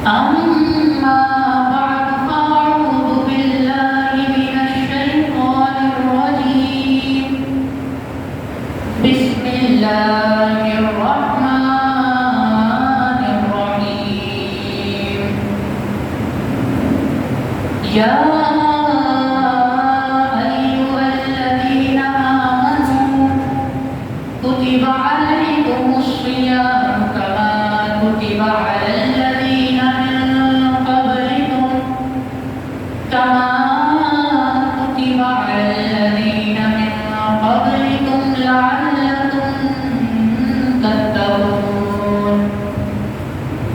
أما بعد فأعوذ بالله من الشيطان الرجيم بسم الله الرحمن الرحيم يا أيها الذين آمنوا كتب عليكم الصيام كما كتب على الذين من قبلكم لعلكم تتقون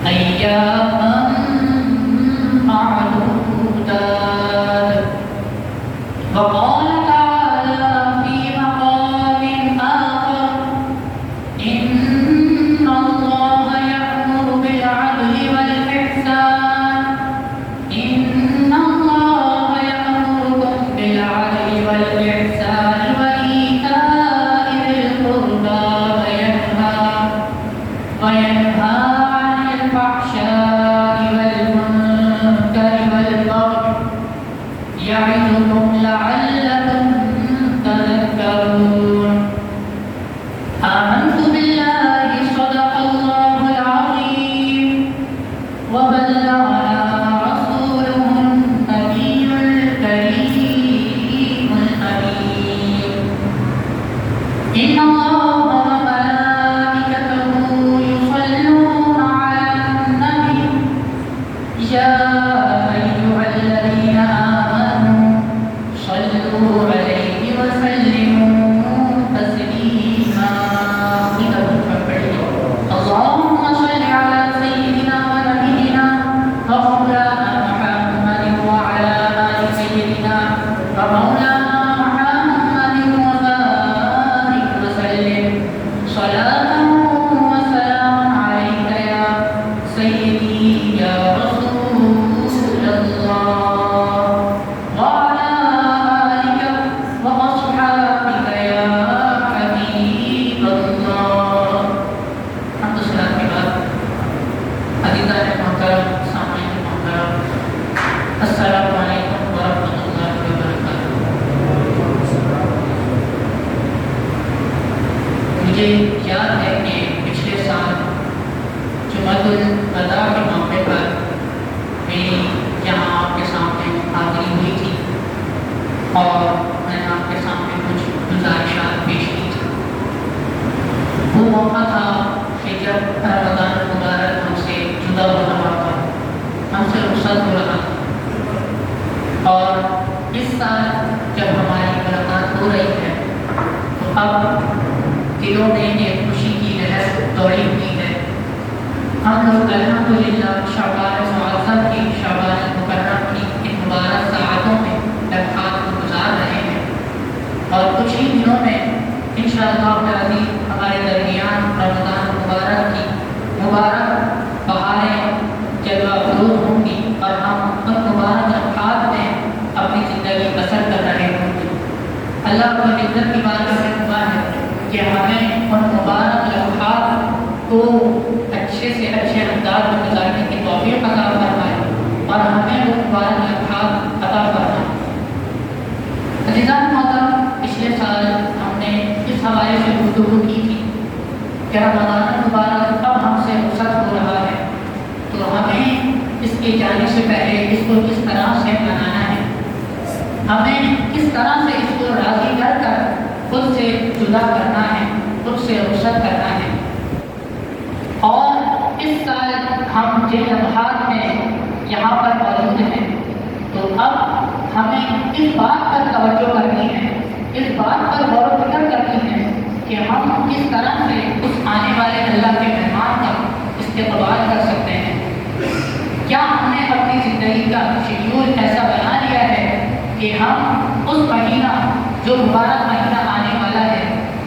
أياما معدودات. وقال تعالى في مقام آخر إن الله يأمر بالعدل والإحسان إن الله يأمركم بالعدل والإحسان وإيتاء ذي القربى وينهى عن الفحشاء والمنكر والبغي يعظكم لعلكم تذكرون. آمنت بالله صدق الله العظيم وبلغنا رسوله النبي الكريم الأمين. إن الله وملائكته يصلون على النبي يا أيها الذين آمنوا صلوا عليه وسلموا تسليما. اللهم صل على سيدنا ونبينا ومولانا محمد وعلى آل سيدنا ومولانا محمد وبارك وسلم صلاة وسلام عليك يا سيدي يا رسول الله وعلى آلك وأصحابك يا حبيب الله. حمد صلاة کے بعد عزیزان محترم سامعین محترم السلام علیکم ورحمۃ اللہ وبرکاتہ. مجھے یاد ہے کہ پچھلے سال جمعۃ الوداع کے موقع پر میری یہاں آپ کے سامنے حاضری ہوئی تھی اور میں نے آپ کے سامنے کچھ گزارشات پیش کی تھی. وہ موقع تھا کہ جب رمضان المبارک ہم سے جدا ہو رہا تھا، ہم سے رخصت ہو رہا تھا، اور اس سال جب ہماری ملاقات ہو رہی ہے تو اب دلوں میں ایک خوشی کی لہر دوڑی ہوئی ہے. ہم لوگ الحمدللہ شعبان معظم کی شعبان مکرم کی ان مبارک ساعتوں میں لمحات کو گزار رہے ہیں، اور کچھ ہی دنوں میں انشاءاللہ العزیز ہمارے درمیان رمضان مبارک کی مبارک بہاریں جلوہ فروز ہوں گی اور ہم ان مبارک لمحات میں اپنی زندگی بسر کر رہے ہوں گے. اللہ رب العزت کی بارگاہ میں دعا ہے کہ ہمیں ان مبارک لمحات کو اچھے سے اچھے انداز میں گزارنے کی توفیق عطا فرمائے اور ہمیں وہ مبارک لمحات عطا فرمائے. عزیزان محترم، پچھلے سال ہم نے اس حوالے سے گفتگو کی تھی کہ رمضان المبارک اب ہم سے رخصت ہو رہا ہے تو ہمیں اس کے جانے سے پہلے اس کو کس طرح سے منانا ہے، ہمیں کس طرح سے اس کو راضی کر کر خود سے جدا کرنا ہے، خود سے رخصت کرنا ہے. اور اس سال ہم جن لمحات میں یہاں پر موجود ہیں تو اب ہمیں اس بات پر توجہ کرنی ہے، اس بات پر غور و فکر کرنی ہے کہ ہم کس طرح سے اس آنے والے اللہ کے مہمان کا استقبال کر سکتے ہیں. کیا ہم نے اپنی زندگی کا شیڈول ایسا بنا لیا ہے کہ ہم اس مہینہ جو مبارک مہینہ آنے والا ہے،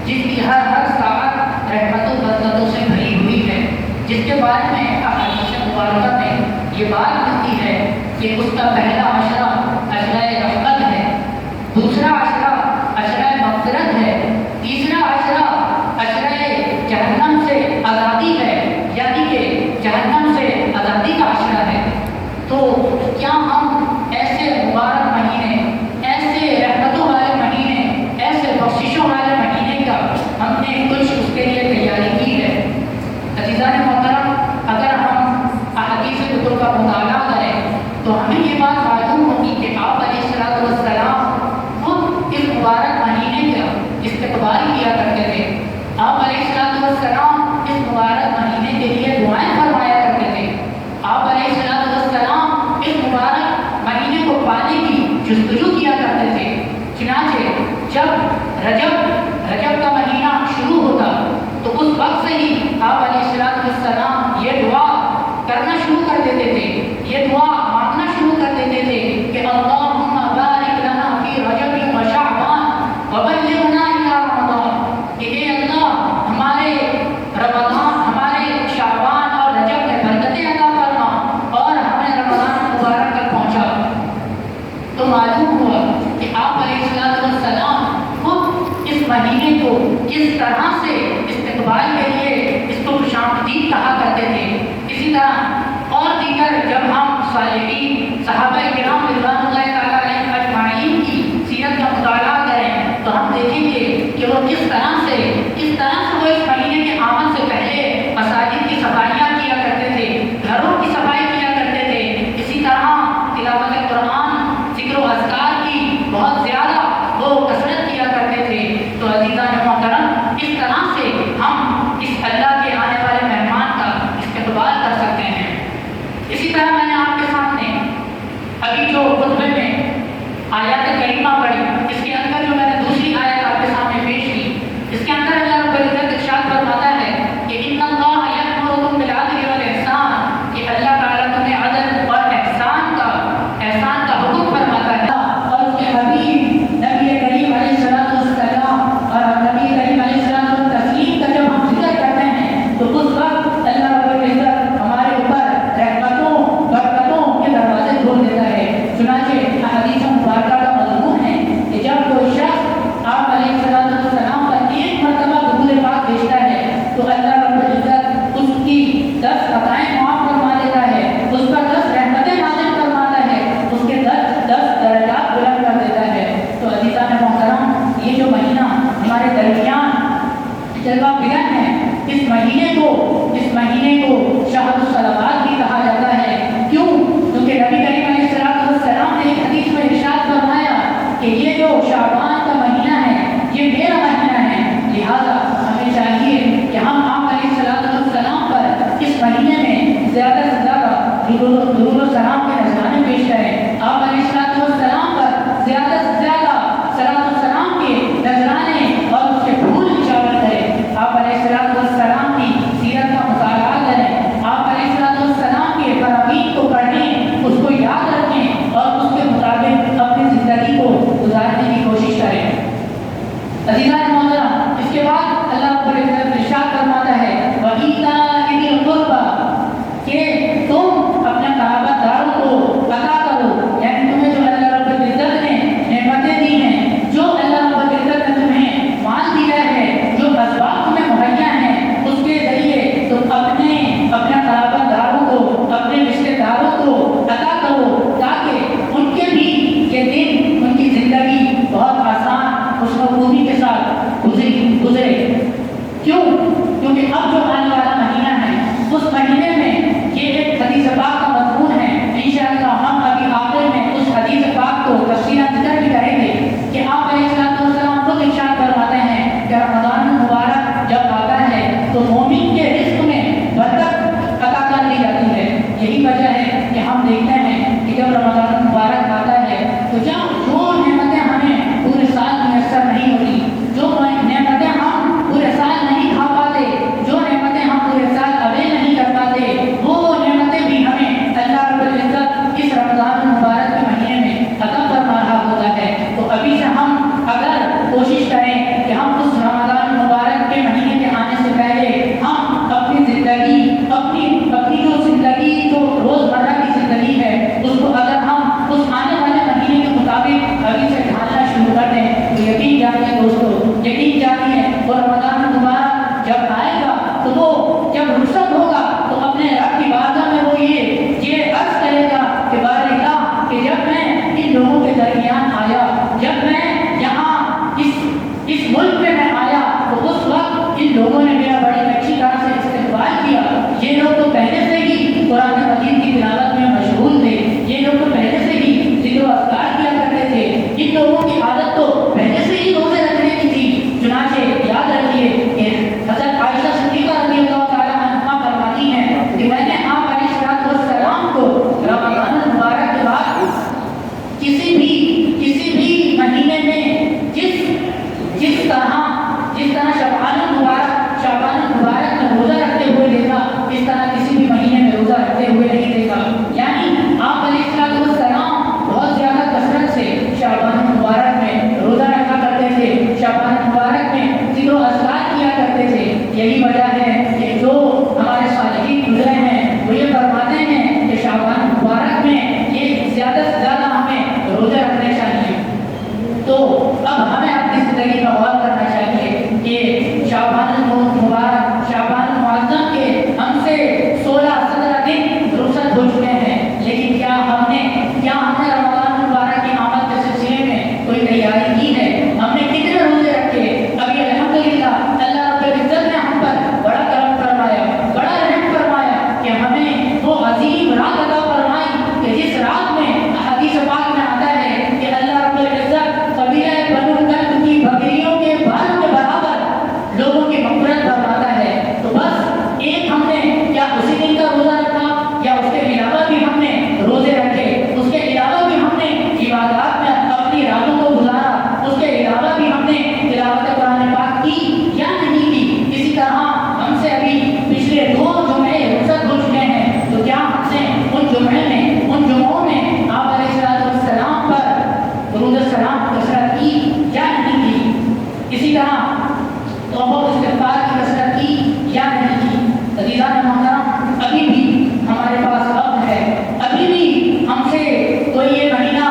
جس کی ہر ساعت رحمتوں برکتوں سے بھری ہوئی ہے، جس کے بارے میں احادیث مبارکہ میں یہ بات ملتی ہے کہ اس کا پہلا عشرہ عشرہ رحمت ہے، دوسرا عشرہ عشرہ مغفرت ہے، تیسرا عشرہ عشرہ جہنم سے آزادی ہے، یعنی کہ جہنم سے آزادی کا عشرہ ہے، آپ علیہ السلام اس مبارک مہینے کے لیے دعائیں فرمایا کرتے تھے. آپ علیہ السلام اس مبارک مہینے کو پانے کی جستجو کیا کرتے تھے. چنانچہ جب رجب کا مہینہ شروع ہوتا تو اس وقت سے ہی آپ علیہ السلام یہ دعا کرنا شروع کر دیتے تھے, یہ دعا مانگنا شروع کر دیتے تھے کہ اللہم بارک لنا فی رجب و شعبان وبلغنا الی رمضان, کہ اے اللہ ہمارے رمضان, ہمارے شعبان اور رجب میں برکتیں عطا فرما اور ہمیں رمضان مبارک تک پہنچا. تو معلوم ہوا کہ آپ علیہ السلام خود اس مہینے کو کس طرح سے استقبال کے لیے اس کو خوشامدید کہا کرتے تھے. اسی طرح اور دیگر جب ہم صالحین صحابہ کرام رضوان اللہ تعالیٰ علیہم اجمعین کی سیرت کا مطالعہ کریں تو ہم دیکھیں گے کہ وہ کس طرح سے وہ اس مہینے کے آمد سے پہلے مساجد کی صفائیاں کیا کرتے تھے, گھروں کی صفائی کیا کرتے تھے. اسی طرح تلاوت قرآن, ذکر و اذکار کی بہت زیادہ وہ کثرت کیا کرتے تھے. تو عزیزان محترم, اس طرح سے ہم اس اللہ کے آنے والے مہمان کا استقبال کر سکتے ہیں. اسی طرح میں نے آپ کے سامنے ابھی جو خطبے میں آیات کریمہ پڑھی, اس کے اندر جو میں نے دوسری آیت آپ کے سامنے پیش کی, اس کے اندر اللہ رب العزت ارشاد فرماتا ہے کہ ان اللہ یأمرکم بالعدل والاحسان, کہ اللہ تعالیٰ تمہیں عدل اور احسان کا حکم فرماتا ہے. اور اس کے حبیب نبی کریم علیہ السلام اور نبی کریم علیہ السلام تسلیم کا جب ہم ذکر کرتے ہیں تو اس وقت اللہ رب العزت ہمارے اوپر رحمتوں برکتوں کے دروازے کھول دیتا ہے. چنانچہ حدیث مبارکہ کا مضمون ہے کہ جب کوئی شخص آپ علیہ السلام پر ایک مرتبہ درود پاک بھیجتا ہے تو اللہ رب العزت اس کی 10 خطائیں معاف فرما دیتا ہے, اس پر 10 رحمتیں نازل فرماتا ہے, اس کے 10 درجات بلند کر دیتا ہے. تو عزیزان محترم, یہ جو مہینہ ہمارے درمیان جلوہ بگن ہے, اس مہینے کو شہر الصلوات بھی کہا جاتا ہے. کیوں؟ کیونکہ نبی کریم علیہ السلام نے ایک حدیث میں ارشاد فرمایا کہ یہ جو شعبان کا مہینہ ہے یہ میرا مہینہ ہے, لہذا ہمیں چاہیے کہ ہم آپ علیہ السلام پر اس مہینے میں زیادہ سے زیادہ درود و سلام کے نذرانے پیش کریں. آپ علیہ السلام پر زیادہ سے زیادہ صلاۃ و سلام کے نذرانے اور اس کے پھول نچھاور کریں. آپ علیہ السلام کی سیرت کا مطالعہ کریں, آپ علیہ السلام کے فرامین کو پڑھیں, اس کو یاد رکھیں اور اس کے مطابق اپنی زندگی کو گزارنے کی کوشش کریں. عزیزان محترم, اس کے بعد اللہ رب العزت ارشاد فرماتا ہے وَإِيتَاءِ ذِي الْقُرْبَىٰ, کہ تم اپنے قرابت داروں کو عطا کرو, یعنی تمہیں جو اللہ رب العزت نے نعمتیں دی ہیں, جو اللہ رب العزت نے تمہیں مال دیا ہے, جو اسباب تمہیں مہیا ہیں, اس کے ذریعے تم اپنے قرابت داروں کو, اپنے رشتے داروں کو عطا کرو تاکہ ان کے بھی یہ دن, ان کی زندگی بہت آسان خوشنصیبی کے ساتھ گزرے. کیوں؟ کیونکہ اب جو آنے والا مہینہ ہے اس مہینے میں یہ ایک حدیث پاک کا مضمون ہے. انشاءاللہ ہم ابھی آخر میں اس حدیث پاک کو تفصیلاً ذکر بھی کریں گے کہ آپ علیہ السلام خود ارشاد فرماتے ہیں کہ رمضان مبارک جب آتا ہے تو مومن کے رزق میں برکت عطا کر دی جاتی ہے. یہی وجہ ہے کہ ہم دیکھتے ہیں کہ جب رمضان مبارک آتا ہے تو جو نعمتیں ہمیں پورے سال میسر نہیں ہوتی, جو نعمتیں ہم پورے سال نہیں کھا پاتے, جو نعمتیں ہم پورے سال اویل نہیں کر پاتے, وہ نعمتیں بھی ہمیں اللہ رب العزت اس رمضان مبارک کے مہینے میں عطا فرما رہا ہوتا ہے. تو ابھی سے ہم اگر کوشش کریں کہ ہم اس رمضان مبارک کے مہینے کے آنے سے پہلے ہم اپنی زندگی, اپنی جو زندگی جو روزمرہ کی زندگی ہے اس کو اگر ہم اس آنے والے مہینے کے مطابق ابھی سے ڈھالنا شروع کر دیں تو یقین جانیے دوستو, یقین جانیے وہ رمضان مبارک جب آئے گا تو وہ جب رخصت ہوگا تو اپنے رب کی بارگاہ میں وہ یہ عرض کرے گا کہ بار اللہ کہ جب میں ان لوگوں کے درمیان آیا, جب میں یہاں اس ملک میں آیا تو اس وقت ان لوگوں نے میرا بڑی اچھی طرح سے استقبال کیا. یہ لوگ تو پہلے سے ہی قرآن مجید کی تلاوت میں مشغول تھے, یہ لوگ تو پہلے سے ہی ذکر و اذکار کیا کرتے تھے, ان لوگوں کی عادت تو پہلے سے ہی روزے رکھنے کی تھی. چنانچہ یاد رکھیے کہ یہی وجہ ہے کہ جو ہمارے صالحین گزرے ہیں وہ یہ فرماتے ہیں کہ شعبان مبارک میں یہ زیادہ سے زیادہ ہمیں روزے رکھنے چاہیے. تو اب ہمیں اپنی زندگی میں غور کرنا چاہیے کہ شعبان مبارک، شعبان معظم کے ہم سے 16-17 دن رخصت ہو چکے ہیں، لیکن کیا ہم نے رمضان مبارک کی آمد کے سلسلے میں کوئی تیاری کی ہے؟ ہم نے کتنے روزے رکھے؟ ابھی الحمدللہ اللہ رب العزت نے ہم پر بڑا کرم فرمایا، بڑا رحم فرمایا کہ ہمیں وہ عظیم رات عطا فرمائی کہ جس رات میں حدیث پاک میں آتا ہے کہ اللہ رب العزت قبیلہ بنو کلب کی بکریوں کے بالوں کے برابر لوگوں کی مغفرت فرماتا ہے. تو بس ایک ہم نے کیا اسی دن کا روزہ رکھا یا اس کے علاوہ بھی ہم نے روزے رکھے، اس کے علاوہ بھی ہم نے عبادات میں اپنی راتوں کو گزارا، اس کے علاوہ بھی ہم نے تلاوت قرآن پاک کی یا نہیں کی؟ اسی طرح ہم سے ابھی پچھلے 2 جمعے رخصت ہو چکے ہیں، تو کیا ہم سے ان جمعوں میں آپ علیہ السلام پر درود السلام کثرت کی یا نہیں کی؟ اسی طرح توبہ و استغفار کی کثرت کی یا نہیں کی؟ عزیزان محترم، ابھی بھی ہمارے پاس وقت ہے، ابھی بھی ہم سے کوئی یہ مہینہ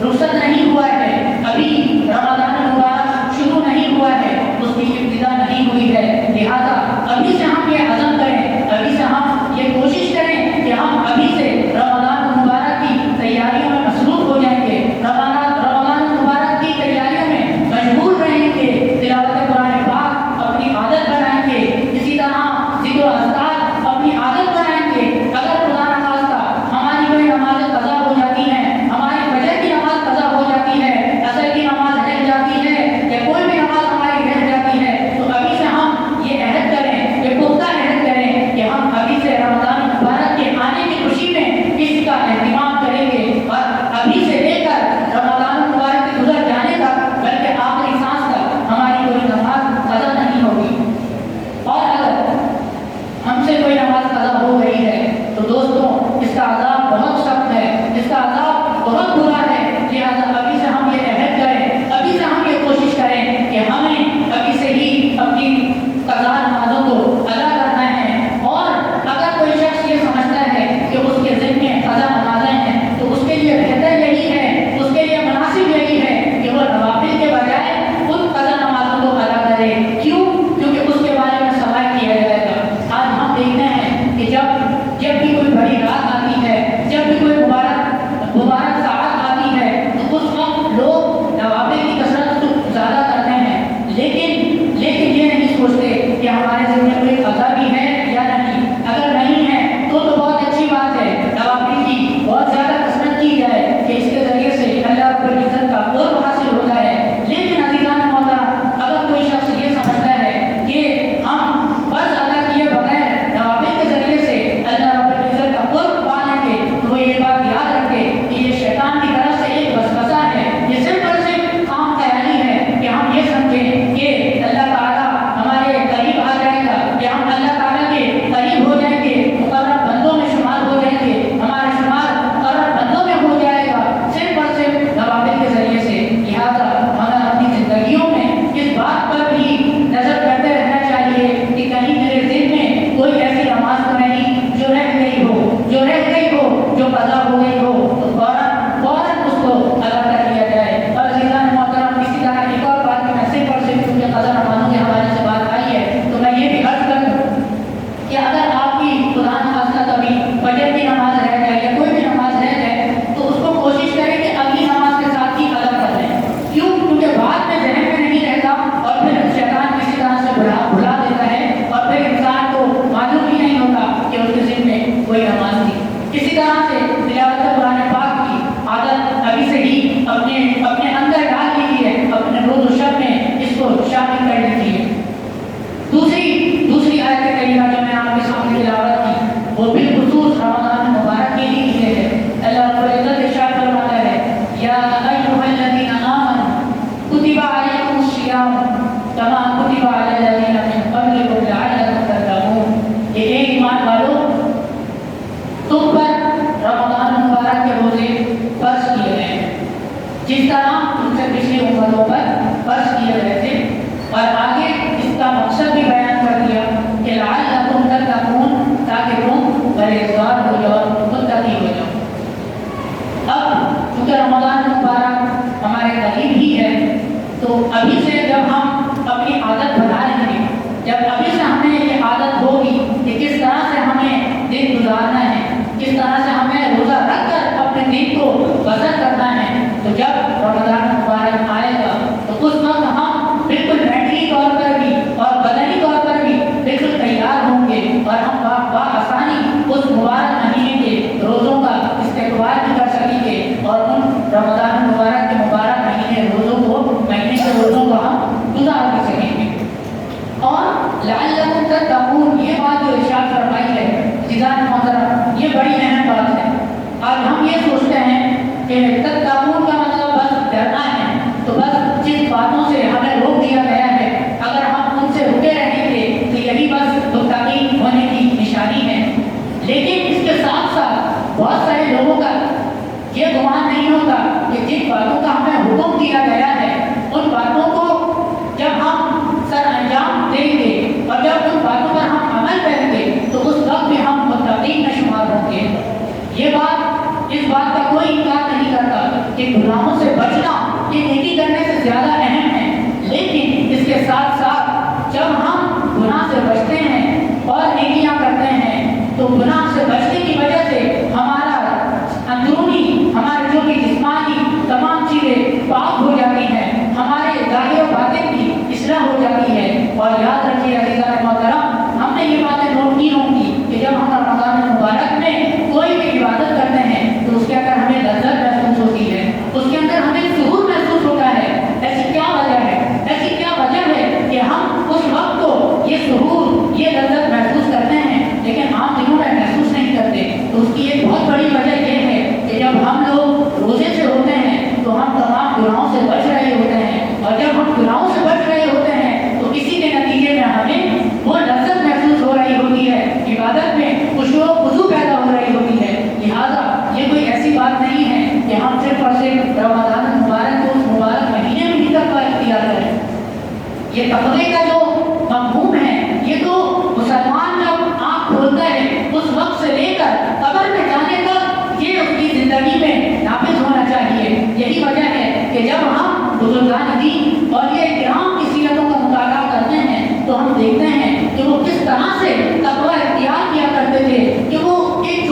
رخصت نہیں ہوا ہے، ابھی رمضان مبارک شروع نہیں ہوا ہے، اس کی ابتدا نہیں ہوئی ہے. لہذا ابھی سے ہم یہ عزم کریں، ابھی سے ہم یہ کوشش کریں کہ ہم ابھی سے رمضان مبارک کی تیاریوں میں مصروف ہو جائیں گے، رمضان مبارک کی تیاریوں میں مشغول رہیں گے، تلاوت قرآن پاک اپنی عادت بنائیں گے، اسی طرح ذکر و اذکار اپنی عادت بنائیں گے. اگر خدا نخواستہ ہماری کوئی نمازیں قضا ہو جاتی ہیں، ہماری فجر کی نماز قضا ہو جاتی ہے، عصر کی نماز رہ جاتی ہے، یا کوئی بھی نماز ہماری رہ جاتی ہے، تو ابھی سے ہم یہ عہد کریں، یہ پختہ عہد کریں کہ ہم ابھی سے رمضان مبارک کے آنے کی خوشی میں اس کا اہتمام کریں گے، اور ابھی سے لے کر رمضان مبارک کے گزر جانے تک، بلکہ آخری سانس تک ہماری کوئی نماز قضا نہیں ہوگی. اور اگر ہم سے کوئی نماز قضا ہو گئی ہے تو دوستوں اس کا عذاب بہت سخت ہے، اس کا عذاب بہت برا ہے. لہٰذا ابھی سے ہم یہ عہد کریں، ابھی سے ہم یہ کوشش کریں کہ ہمیں ابھی سے ہی اپنی قضا نمازوں کو ادا کرنا ہے. اور اگر کوئی شخص یہ سمجھتا ہے کہ اس کے ذہن میں قضا نمازیں ہیں تو اس کے لیے بہتر یہی ہے، اس کے لیے مناسب یہی ہے کہ وہ نوافل کے بجائے ان قضا نمازوں کو ادا کرے. کیوں؟ کیونکہ اس کے بارے میں سوال کیا جائے گا. آج ہم دیکھتے ہیں کہ جب بھی کوئی بڑی رات آتی ہے، جب بھی کوئی مبارک ساعت آتی ہے، تو اس وقت لوگ نوافل کی کثرت تو زیادہ کرتے ہیں، لیکن یہ نہیں سوچتے کہ ہمارے ذمہ کوئی قضا بھی ہے یا نہیں. اگر نہیں ہے تو بہت اچھی بات ہے، نوافل کی بہت زیادہ کثرت کی جائے کہ اس کے ذریعے سے اللہ رب العزت کا قرب حاصل ہو جائے. لیکن عزیزان محترم، اگر کوئی شخص یہ سمجھتا ہے کہ ہم فرض ادا کیے بغیر نوافل کے ذریعے سے اللہ رب العزت کا قرب پا لیں گے، تو وہ یہ بات یاد رکھے کہ یہ شیطان کی طرف سے ایک وسوسہ ہے، یہ صرف اور صرف خام خیالی ہے کہ ہم یہ سمجھیں کہ اللہ تعالیٰ ہمارے قریب آ جائے گا، کہ ہم اللہ تعالیٰ کے قریب ہو جائیں گے، مقرب بندوں میں شمار ہو جائیں گے، ہمارا شمار مقرب بندوں میں ہو جائے گا صرف اور صرف نوافل کے ذریعے سے. لہٰذا ہمیں اپنی زندگیوں میں اس بات پر بھی نظر کرتے رہنا چاہیے کہ کہیں میرے ذہن میں کوئی ایسی نماز تو نہیں جو رہ گئی ہو، جو قضا ہو گئی ہو، تو فوراً اس کو ادا کر لیا جائے. اور عزیزان محترم، اسی طرح ایک اور بات بھی میں صرف اور صرف کیونکہ قضا نمازوں کے حوالے سے بات آئی ہے تو میں یہ بھی عرض کر دوں کہ اگر آپ کی خدا نخواستہ کبھی فجر کی نماز رہ جائے یا کوئی بھی نماز رہ جائے تو اس کو کوشش کریں کہ اگلی نماز کے ساتھ ہی ادا کر لیں. کیوں؟ کیونکہ بعد میں ذہن میں نہیں رہتا اور پھر شیطان کسی طرح سے بھلا دیتا ہے اور پھر انسان کو معلوم ہی نہیں ہوتا کہ اس کے ذہن میں کوئی نماز تھی. اسی طرح سے تلاوت قرآن پاک کی عادت ابھی سے ہی اپنے اندر ڈال لیجیے، اپنے روز و شب میں اس کو شامل کر لیجیے. دوسری آیت کریمہ جو میں آپ کے سامنے تلاوت کی وہ بالخصوص رمضان مبارک کے لیے ہے. اللہ رب العزت ارشاد فرماتا ہے، یا ایھا الذین آمنوا کتب علیکم الصیام کما کتب علی الذین من لعلکم تتقون، یہ بات جو ارشاد فرمائی ہے عزیزان محترم، یہ بڑی اہم بات ہے۔ آج ہم یہ سوچتے ہیں کہ تتقون کا مطلب بس ڈرنا ہے، تو بس جن باتوں سے ہمیں روک دیا گیا ہے اگر ہم ان سے رکے رہیں گے تو یہی بس متقی ہونے کی نشانی ہے۔ لیکن اس کے ساتھ ساتھ بہت سارے لوگوں کا یہ گمان نہیں ہوتا کہ جن باتوں کا ہمیں حکم دیا گیا ہے ان باتوں کو جب ہم سر انجام دیں گے اور جب ان باتوں پر ہم عمل کریں گے تو اس وقت بھی ہم متقین میں شمار ہوں گے۔ یہ بات، اس بات کا کوئی انکار نہیں کرتا کہ گناہوں سے بچنا یہ نیکی کرنے سے زیادہ اہم ہے، لیکن اس کے ساتھ ساتھ جب ہم گناہ سے بچتے ہیں اور نیکیاں کرتے ہیں تو گناہ سے بچنے کی وجہ سے ہمارا اندرونی، ہمارے جو بھی جسمانی تمام چیزیں پاک ہو جاتی ہیں، ہمارے ظاہر و باطن کی اصلاح ہو جاتی ہے۔ اور یاد رکھیے عزیزان محترم، ہم نے یہ باتیں نوٹ کی ہوں گی کہ جب ہم رمضان مبارک میں کوئی بھی عبادت کرتے ہیں تو اس کے اندر ہمیں لذت محسوس ہوتی ہے، اس کے اندر ہمیں سرور محسوس ہوتا ہے۔ ایسی کیا وجہ ہے، ایسی کیا وجہ ہے کہ ہم اس وقت کو یہ سرور، یہ لذت محسوس کرتے ہیں لیکن عام دنوں میں محسوس نہیں کرتے؟ تو اس کی ایک بہت بڑی وجہ یہ ہے کہ جب ہم لوگ روزے سے ہوتے ہیں تو ہم تمام گناہوں سے بچ رہے ہوتے ہیں، اور جب ہم گناہوں سے بچ رہے ہوتے ہیں تو اسی کے نتیجے میں ہمیں وہ لذت محسوس ہو رہی ہوتی ہے، عبادت میں خضوع پیدا ہو رہی ہوتی ہے۔ لہٰذا یہ کوئی ایسی بات نہیں ہے کہ ہم صرف اور صرف رمضان مبارک کو اس مبارک مہینے میں ہی تقویٰ اختیار کریں۔ یہ تقوی کا جو مفہوم ہے یہ تو مسلمان جب آنکھ کھولتا ہے اس وقت سے لے کر قبر میں جانے تک یہ اس کی زندگی میں نافذ ہونا چاہیے۔ یہی وجہ ہے کہ جب ہم بزرگان دین اور یہ کرام کی سیرتوں کا مطالعہ کرتے ہیں تو ہم دیکھتے ہیں کہ وہ کس طرح سے تقوی اختیار کیا کرتے تھے کہ وہ ایک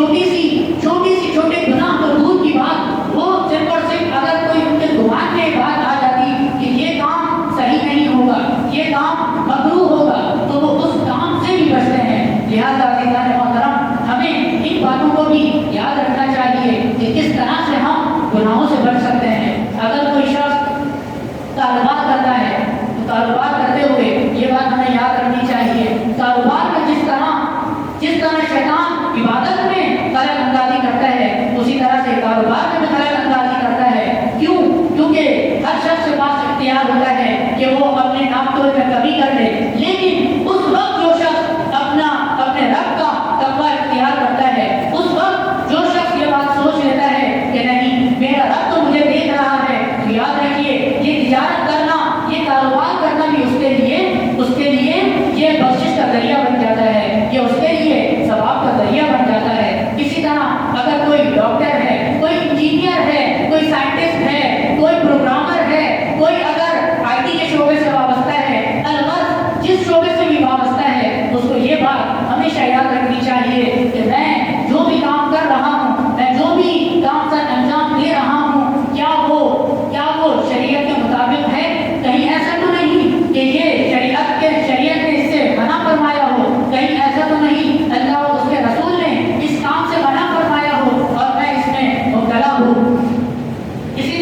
چھوٹے گناہ کو دور کی بات، وہ صرف اور صرف اگر کوئی ان کے گمان میں بات آ جاتی کہ یہ کام صحیح نہیں ہوگا، یہ کام مکروہ ہوگا، تو وہ اس کام سے بھی بچتے ہیں۔ لہٰذا عزیزان محترم، ہمیں ان باتوں کو بھی یاد رکھنا چاہیے کہ کس طرح سے ہم گناہوں سے بچ سکتے ہیں۔ اگر کوئی شخص کاروبار کرتا ہے تو کاروبار کرتے ہوئے یہ بات ہمیں یاد رکھنی چاہیے، کاروبار میں جس طرح شیطان عبادت میں خلل اندازی کرتا ہے اسی طرح سے کاروبار میں بھی خلل اندازی کرتا ہے۔ کیوں؟ کیونکہ ہر شخص کے پاس اختیار ہوتا ہے کہ وہ اپنے ناپ تول میں کمی کر لے، لیکن اس وقت جو شخص اپنے رب کا تقویٰ اختیار کرتا ہے، اس وقت جو شخص یہ بات سوچ لیتا ہے کہ نہیں میرا رب تو مجھے دیکھ رہا ہے، تو یاد رکھیے یہ تجارت کرنا، یہ کاروبار کرنا بھی اس کے لیے یہ بخشش کا ذریعہ بن جاتا ہے، یہ اس کے لیے ثواب کا ذریعہ بن جاتا ہے۔ اسی طرح اگر کوئی ڈاکٹر ہے، کوئی انجینئر ہے، کوئی سائنٹسٹ ہے، کوئی پروگرامر ہے، کوئی اگر آئی ٹی کے شعبے سے وابستہ ہے، الغرض جس شعبے سے بھی وابستہ ہے، اس کو یہ بات ہمیشہ یاد رکھنی چاہیے کہ میں جو بھی کام کر رہا ہوں، میں جو بھی کام سر انجام دے رہا ہوں، کیا وہ شریعت کے مطابق ہے؟ کہیں ایسا تو نہیں کہ یہ شریعت نے اس سے منع فرمایا ہو، کہیں ایسا تو نہیں اللہ اور اس کے رسول نے اس کام سے منع فرمایا ہو اور میں اس میں مبتلا ہوں۔ اسی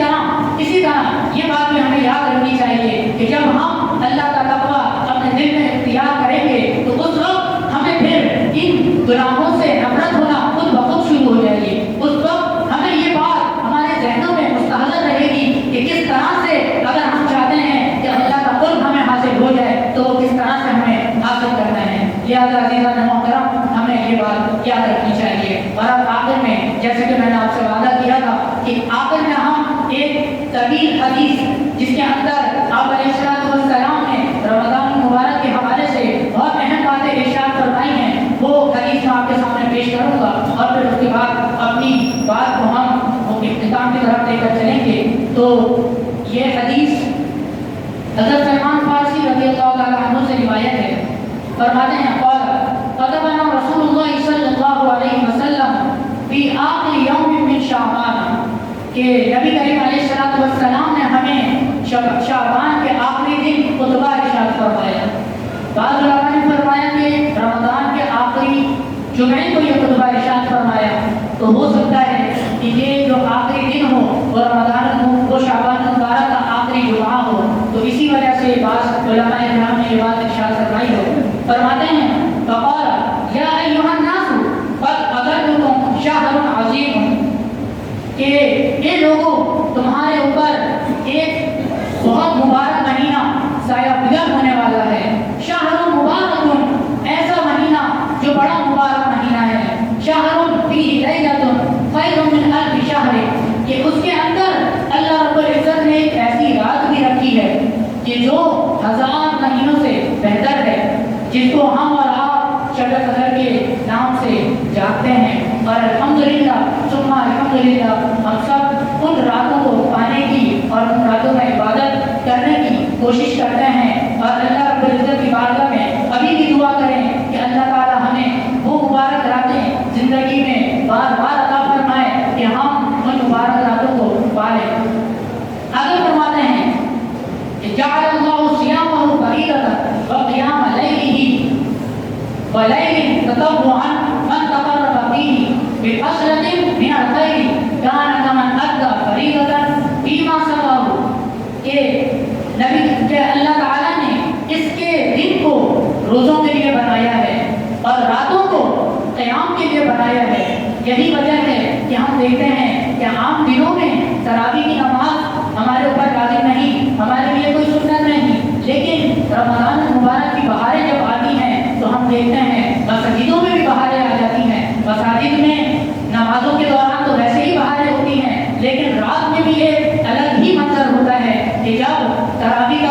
طرح یہ بات بھی ہمیں یاد رکھنی چاہیے کہ جب ہم اللہ کا تقویٰ اپنے دل میں اختیار کریں گے تو اس وقت ہمیں پھر ان گناہوں سے نفرت ہونا خود بخود شروع ہو جائے گی۔ اس وقت ہمیں یہ بات ہمارے ذہنوں میں مستحضر رہے گی کہ کس طرح سے اگر ہم چاہتے ہیں کہ اللہ کا قرب ہمیں حاصل ہو جائے تو وہ کس طرح سے ہمیں حاصل کرنا ہے۔ لہٰذا عزیزان محترم، ہمیں یہ بات یاد رکھنی چاہیے۔ اور اب آخر میں جیسے کہ میں نے آپ سے وعدہ کیا تھا کہ آخر میں ہم ایک طویل حدیث جس کے اندر آپ علیہ السلام نے رمضان مبارک کے حوالے سے بہت اہم باتیں ارشاد فرمائی ہیں، وہ حدیث میں آپ کے سامنے پیش کروں گا اور پھر اس کے بعد اپنی بات کو ہم اختتام کی طرف لے کر چلیں گے۔ تو یہ حدیث حضرت سلمان فارسی رضی اللہ تعالیٰ عنہ سے روایت ہے، فرماتے ہیں قال قدمنا رسول اللہ صلی اللہ علیہ وسلم فی آخر یوم من شعبان، کہ نبی کریم علیہ السلام نے ہمیں شعبان کے آخری دن خطبہ ارشاد فرمایا۔ بعض علماء نے فرمایا کہ رمضان کے آخری جمعے کو یہ خطبہ ارشاد فرمایا، تو ہو سکتا ہے کہ یہ جو آخری دن ہو وہ رمضان وہ شعبان مبارک کا آخری جمعہ ہو، تو اسی وجہ سے بعض علماء کرام نے یہ بات ارشاد فرمائی ہو۔ فرماتے ہیں فقال یا ایھا الناس قد اضلکم شہر عظیم، کہ اے لوگوں تمہارے اوپر ایک بہت مبارک مہینہ سایہ بلند ہونے والا ہے، شہر مبارک، ایسا مہینہ جو بڑا مبارک مہینہ ہے، شہر فیہ لیلۃ خیر من الف شہر، کہ اس کے اندر اللہ رب العزت نے ایک ایسی رات بھی رکھی ہے کہ جو 1000 مہینوں سے بہتر ہے، جس کو ہم اور آپ شب قدر کے نام سے جانتے ہیں، اور الحمدللہ ثم الحمدللہ ہم سب ان راتوں کو پانے کی اور ان راتوں میں عبادت کرنے کی کوشش کرتے ہیں، اور اللہ رب العزت کی بارگاہ میں ابھی بھی دعا کریں کہ اللہ تعالی ہمیں وہ مبارک راتیں زندگی میں بار بار عطا فرمائے کہ ہم ان مبارک راتوں کو پالیں۔ آگے فرماتے ہیں کہ جعل اللہ صیامہ فریضۃ وقیام لیلہ ولیل تطوعا من تقرب فیہ بحسنۃ من الخیر کان کمن ادى فریضۃ فیما سواه، کہ نبی کہ اللہ تعالیٰ نے اس کے دن کو روزوں کے لیے بنایا ہے اور راتوں کو قیام کے لیے بنایا ہے۔ یہی وجہ ہے کہ ہم دیکھتے ہیں کہ عام دنوں میں تراویح کی نماز ہمارے اوپر لازم نہیں، ہمارے لیے کوئی سنت نہیں، لیکن رمضان المبارک کی بہاریں جب آتی ہیں تو ہم دیکھتے ہیں مساجدوں میں بھی بہاریں آ جاتی ہیں۔ مساجد میں نمازوں کے دوران تو ویسے ہی بہاریں ہوتی ہیں، لیکن رات میں بھی ایک الگ ہی منظر ہوتا ہے کہ جب تراویح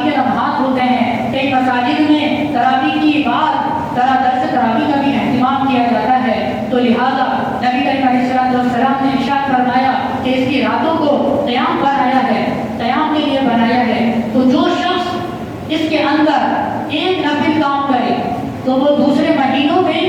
کے لمحات ہوتے ہیں، کئی مساجد میں تراویح کی بعد درس تراویح کا بھی اہتمام کیا جاتا ہے، تو لہٰذا نبی کریم علیہ السلام نے ارشاد فرمایا کہ اس کی راتوں کو قیام بنایا ہے، قیام کے لیے بنایا ہے، تو جو شخص اس کے اندر ایک نفل کام کرے تو وہ دوسرے مہینوں میں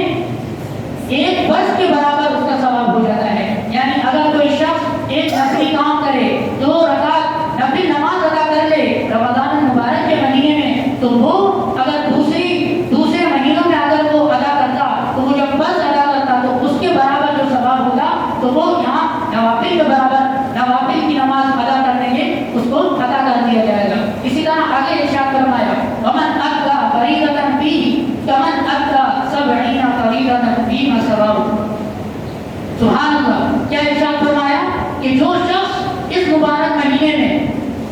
ایک برس کے برابر اس کا ثواب ہو جاتا ہے۔ یعنی اگر کوئی شخص ایک نفلی کام کرے، 2 رکعت نفل نماز ادا کر لے رمضان المبارک کے مہینے میں، تو وہ اگر دوسرے مہینوں میں اگر وہ ادا کرتا تو وہ جب برس ادا کرتا تو اس کے برابر جو ثواب ہوگا تو وہ یہاں نوافل کے برابر نوافل کی نماز ادا کرنے کے اس کو ادا کر دیا جائے گا۔ اسی طرح آگے ارشاد فرمایا ومن ادى فریضۃ فیہ کمن ادى 70 فریضۃ فیما سواه۔ سبحان اللہ، کیا ارشاد فرمایا کہ جو شخص اس مبارک مہینے میں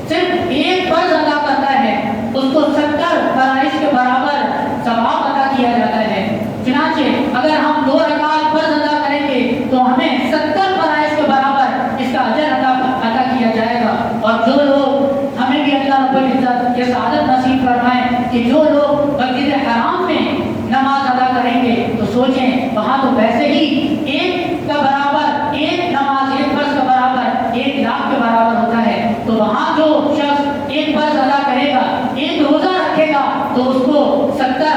صرف ایک فرض ادا کرتا ہے اس کو 70 فرائض کے برابر ثواب ادا کیا جاتا ہے۔ چنانچہ اگر ہم 2 رکعت فرض ادا کریں گے تو ہمیں 70 فرائض کے برابر اس کا اجر ادا کیا جائے گا۔ اور جو لوگ ہمیں بھی اللہ رب العزت یہ سعادت نصیب فرمائے کہ جو لوگ مسجد حرام میں نماز ادا کریں گے تو سوچیں وہاں تو ویسے ہی ایک کا برابر ایک نماز ایک فرض کا برابر 1 لاکھ کے برابر ہوتا ہے، تو وہاں جو شخص ایک فرض ادا کرے گا، ایک روزہ رکھے گا، تو اس کو 70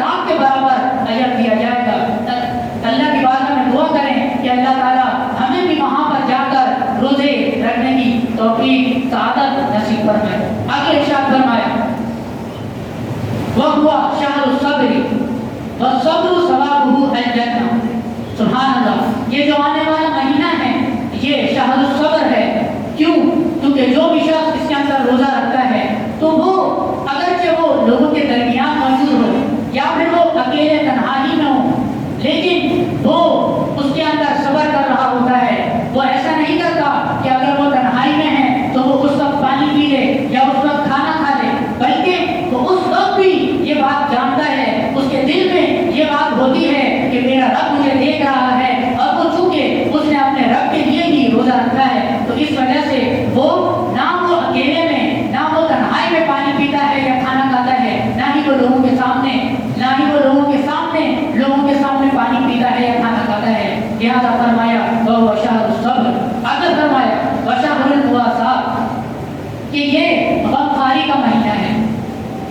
لاکھ کے برابر اجر دیا جائے گا۔ اللہ کی بارگاہ میں دعا کریں کہ اللہ تعالیٰ ہمیں بھی وہاں پر جا کر روزے رکھنے کی توفیق سعادت نصیب فرمائے۔ آگے ارشاد فرمایا وَهُوَ شَهْرُ الصَّبْرِ وَالصَّبْرُ ثَوَابُهُ الْجَنَّةُ۔ سبحان اللہ، یہ جو آنے والا مہینہ ہے یہ شہر الصبر ہے۔ کیوں؟ کیونکہ جو بھی شخص اس کے اندر روزہ رکھتا ہے تو وہ اگرچہ وہ لوگوں کے درمیان موجود ہو یا پھر وہ اکیلے تنہائی میں ہو، لیکن وہ اس کے اندر صبر کر رہا ہوتا ہے۔ وہ ایسا نہیں کرتا کہ اگر وہ تنہائی میں ہے تو وہ اس وقت پانی پی لے یا اس وقت کھانا کھا لے، بلکہ وہ اس وقت بھی یہ بات جانتا ہے، اس کے دل میں یہ بات ہوتی ہے کہ میرا رب مجھے دیکھ رہا ہے، اور وہ چونکہ اس نے اپنے رب کے لیے ہی روزہ رکھا ہے تو اس وجہ سے وہ نہ وہ اکیلے میں نہ وہ تنہائی میں پانی پیتا ہے یا کھانا کھاتا ہے، نہ ہی وہ لوگوں کے سامنے پانی پیتا ہے یا کھانا کھاتا ہے۔ لہذا فرمایا وَهُوَ شَهْرُ الصَّبْرِ۔ آگے فرمایا وَشَهْرُ الْمُوَاسَاةِ، کہ یہ غمخواری کا مہینہ ہے،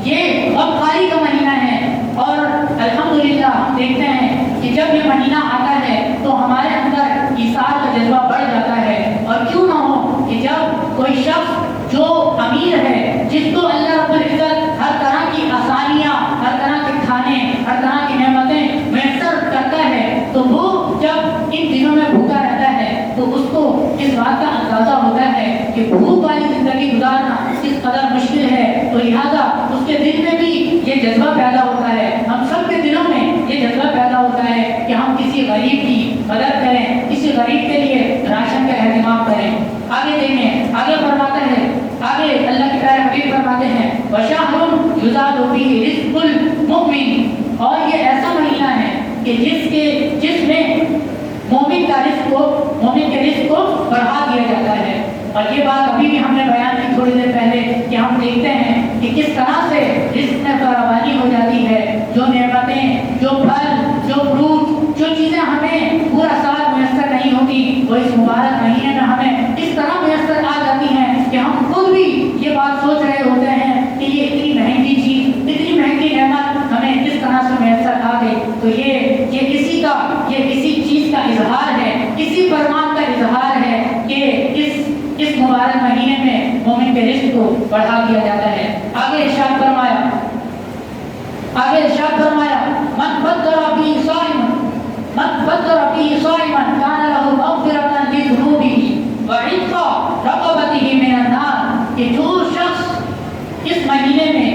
یہ غمخواری کا مہینہ ہے۔ اور الحمدللہ ہم دیکھتے ہیں کہ جب یہ مہینہ آتا ہے تو ہمارے اندر ایثار کا جذبہ بڑھ جاتا ہے، اور کیوں نہ ہو کہ جب کوئی شخص جو امیر ہے، جس کو اللہ رب العزت ہر طرح کی آسانیاں، ہر طرح کے کھانے، ہر طرح کی نعمتیں میسر کرتا ہے، تو وہ جب ان دنوں میں بھوکا رہتا ہے تو اس کو اس بات کا اندازہ ہوتا ہے کہ بھوک والی زندگی گزارنا کس قدر مشکل ہے، تو لہٰذا اس کے دل میں بھی یہ غریب کی مدد کریں، کسی غریب کے لیے راشن کا اہتمام کریں۔ آگے دیکھیں، آگے فرماتا ہے، آگے اللہ کے پیارے حبیب فرماتے ہیں وَشَهْرٌ يُزَادُ فِيهِ رِزْقُ الْمُؤْمِنِ، اور یہ ایسا مہینہ ہے کہ جس میں مومن کے رزق کو بڑھا دیا جاتا ہے۔ اور یہ بات ابھی بھی ہم نے بیان کی تھوڑی دیر پہلے کہ ہم دیکھتے ہیں کہ کس طرح سے رزق میں فراوانی ہو جاتی ہے، جو نعمتیں، جو پھل، جو فروٹ، جو چیزیں ہمیں پورا سال میسر نہیں ہوتی، وہ اس مبارک مہینے میں ہمیں اس طرح میسر آ جاتی ہیں کہ ہم خود بھی یہ بات سوچ رہے ہوتے ہیں کہ یہ اتنی مہنگی چیز، اتنی مہنگی نعمت ہمیں کس طرح سے میسر آ گئی۔ تو یہ کسی چیز کا اظہار ہے، اسی فرمان کا اظہار ہے کہ اس مبارک مہینے میں مومن کے رزق کو بڑھا دیا جاتا ہے۔ آگے ارشاد فرمایا من فطر فيه صائما كان له مغفرة لذنوبه وعتق رقبته من النار، کہ جو شخص اس مہینے میں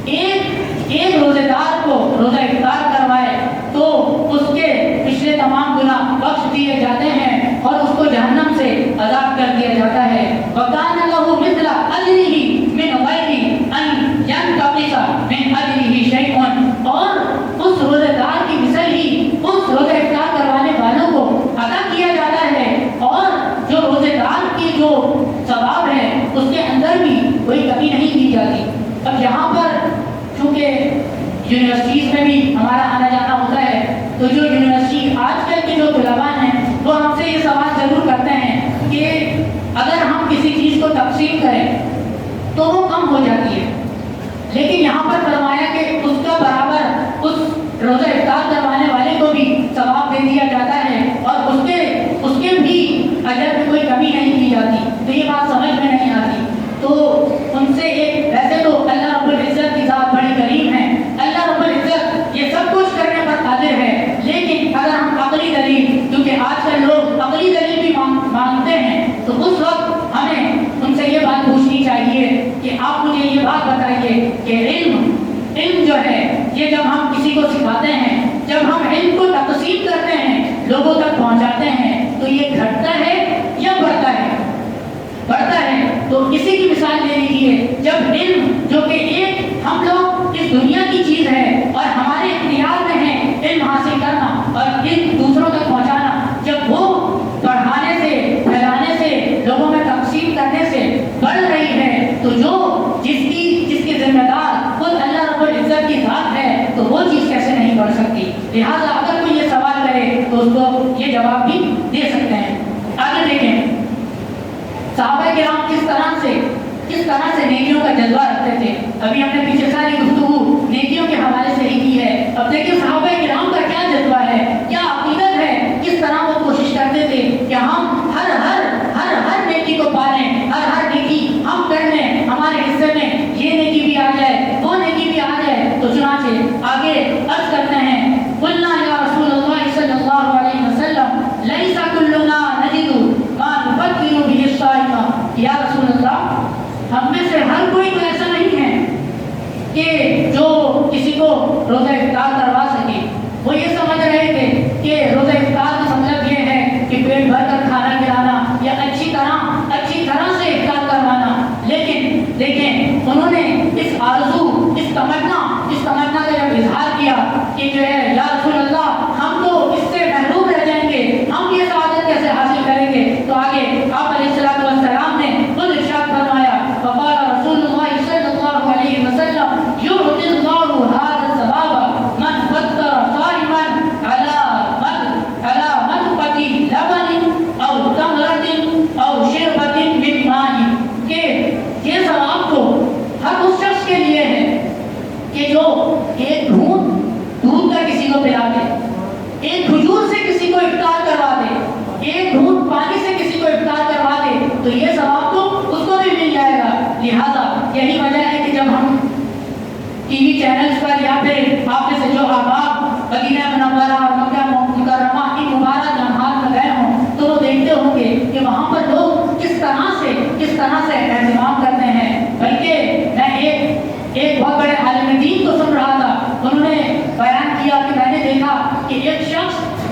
ایک روزے دار کو روزہ افطار کروائے تو اس کے پچھلے تمام گناہ بخش دیے جاتے ہیں اور اس کو جہنم سے آزاد کر دیا جاتا ہے۔ وَكَانَ لَهُ مِثْلَ أَجْرِهِ مِنْ غَيْرِ أَنْ يَنْقَصَ مِنْ أَجْرِهِ شَيْءٌ، اور اس روزے دار کی مثل ہی اس روزہ افطار کروانے والوں کو عطا کیا جاتا ہے، اور جو روزے دار کی جو ثواب ہے اس کے اندر بھی کوئی کمی نہیں کی جاتی۔ اب یہاں پر چونکہ یونیورسٹیز میں بھی ہمارا آنا جانا ہوتا ہے، تو جو یونیورسٹی آج کل کے جو طلباء ہیں وہ ہم سے یہ سوال ضرور کرتے ہیں کہ اگر ہم کسی چیز کو تقسیم کریں تو وہ کم ہو جاتی ہے، لیکن یہاں پر فرمایا کہ اس کا برابر اس روزہ افطار کروانے والے کو بھی ثواب دے دیا جاتا ہے اور اس کے بھی اجر میں کوئی کمی نہیں کی جاتی۔ تو یہ بات سمجھ میں نہیں آتی، تو ان سے ویسے تو اللہ رب العزت کی ذات بڑی کریم ہے، اللہ رب العزت یہ سب کچھ کرنے پر قادر ہے، لیکن اگر ہم عقلی دلیل، کیونکہ آج کل لوگ عقلی دلیل بھی مانگتے ہیں، تو اس وقت ہمیں ان سے یہ بات پوچھنی چاہیے کہ آپ مجھے یہ بات بتائیے کہ علم جو ہے یہ جب ہم کسی کو سکھاتے ہیں، جب ہم علم کو تقسیم کرتے ہیں، لوگوں تک پہنچاتے ہیں، تو یہ گھٹتا ہے یا بڑھتا ہے؟ بڑھتا ہے۔ تو اسی کی مثال لے لیجیے، جب علم جو کہ ایک ہم لوگ اس دنیا کی چیز ہے اور ہمارے اختیار میں ہے علم حاصل کرنا اور علم دوسروں تک پہنچانا، جب وہ بڑھانے سے، پھیلانے سے، لوگوں میں تقسیم کرنے سے بڑھ رہی ہے، تو جس کے ذمہ دار خود اللہ رب العزت کی ذات ہے، تو وہ چیز کیسے نہیں بڑھ سکتی؟ لہٰذا اگر کوئی یہ سوال کرے تو اس کو یہ جواب بھی دے سکتے ہیں۔ آگے دیکھیں صحابہ کرام کس طرح سے نیکیوں کا جذبہ رکھتے تھے۔ ابھی ہم نے پیچھے ساری گفتگو نیکیوں کے حوالے سے ہی کی ہے، اب دیکھیں صحابہ کرام کا کیا جذبہ ہے، کیا عقیدت ہے، کس طرح وہ کوشش کرتے تھے کہ ہم ہر نیکی کو پالیں، ہر نیکی ہم کر لیں، ہمارے حصے میں یہ نیکی بھی آ جائے، وہ نیکی بھی آ جائے۔ تو چنانچہ آگے عرض کرتے ہیں قُلْنَا يَا رَسُولَ اللَّهِ صَلَّى اللَّهُ عَلَيْهِ وسلم لَيْسَ كُلُّنَا نَجِدُ مَا نُفَطِّرُ بِهِ الصَّائِمَ، یا رسول اللہ ہم میں سے ہر کوئی تو ایسا نہیں ہے کہ جو کسی کو روزہ افطار کروا سکے۔ وہ یہ سمجھ رہے تھے کہ روزہ افطار کا مطلب یہ ہے کہ پیٹ بھر کر کھانا کھلانا یا اچھی طرح سے افطار کروانا، لیکن دیکھیں انہوں نے اس آرزو، اس تمنا کا جب اظہار کیا کہ جو ہے یا رسول اللہ ہم تو اس سے محروم رہ جائیں گے، ہم یہ سعادت کیسے حاصل کریں گے، تو آگے آپ علیہ الصلوۃ والسلام نے خود ارشاد فرمایا فقال رسول اللہ صلی اللہ علیہ وسلم یعطی اللہ هذا الثواب من فطر صائما على مدقة لبن او تمرة او شربة من ماء، کہ یہ ثواب تو ہر اس شخص کے لیے ہے کہ جو ایک گھونٹ دودھ کا کسی کو پلا دے، ایک کھجور سے کسی کو افطار کروا دے، ایک گھونٹ پانی سے کسی کو افطار کروا دے، تو یہ ثواب تو اس کو بھی مل جائے گا۔ لہٰذا یہی وجہ ہے کہ جب ہم ٹی وی چینلز پر یا پھر آپ میں سے جو احباب مدینہ منورہ اور مکہ مکرمہ کی مبارک لمحات میں گئے ہوں تو وہ دیکھتے ہوں گے کہ وہاں پر لوگ کس طرح سے اہتمام کرتے ہیں۔ بلکہ میں ایک بہت بڑے عالم دین کو سن رہا تھا، انہوں نے بیان کیا کہ میں نے دیکھا کہ ایک شخص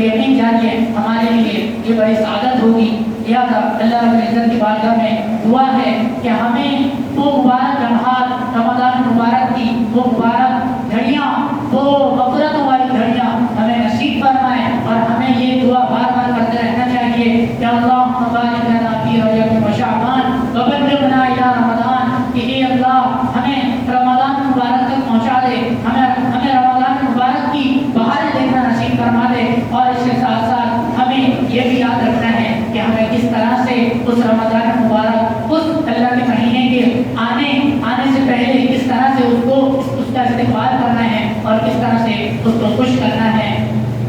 تو یقین جانیے ہمارے لیے یہ بڑی سعادت ہوگی۔ لہٰذا اللہ رب العزت کی بارگاہ میں دعا ہے کہ ہمیں وہ مبارک لمحات رمضان مبارک کی وہ مبارک گھڑیاں، وہ غفرتوں والی گھڑیاں ہمیں نصیب فرمائے، اور ہمیں یہ دعا بار بار کرتے رہنا چاہیے کہ اللہم بارک لنا فی رجب و شعبان وبلغنا الی رمضان، کہ اے اللہ ہمیں رمضان مبارک تک پہنچا دے، ہمیں رمضان مبارک کی بہاریں دیکھنا نصیب فرما دے، اور اس کے ساتھ ساتھ ہمیں یہ بھی یاد رکھنا ہے کہ ہمیں کس طرح سے اس رمضان مبارک، اس اللہ کے مہینے کے آنے سے پہلے کس طرح سے اس کا استقبال کرنا ہے اور کس طرح سے اس کو خوش کرنا ہے۔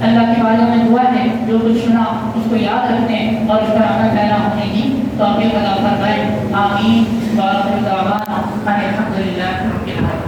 اللہ کے بارے میں دعا ہے جو کچھ سنا اس کو یاد رکھنے اور اس پر عمل پیرا ہونے کی توفیق عطا فرمائے۔ آمین۔ وآخر دعوانا ان الحمد للہ رب العالمین۔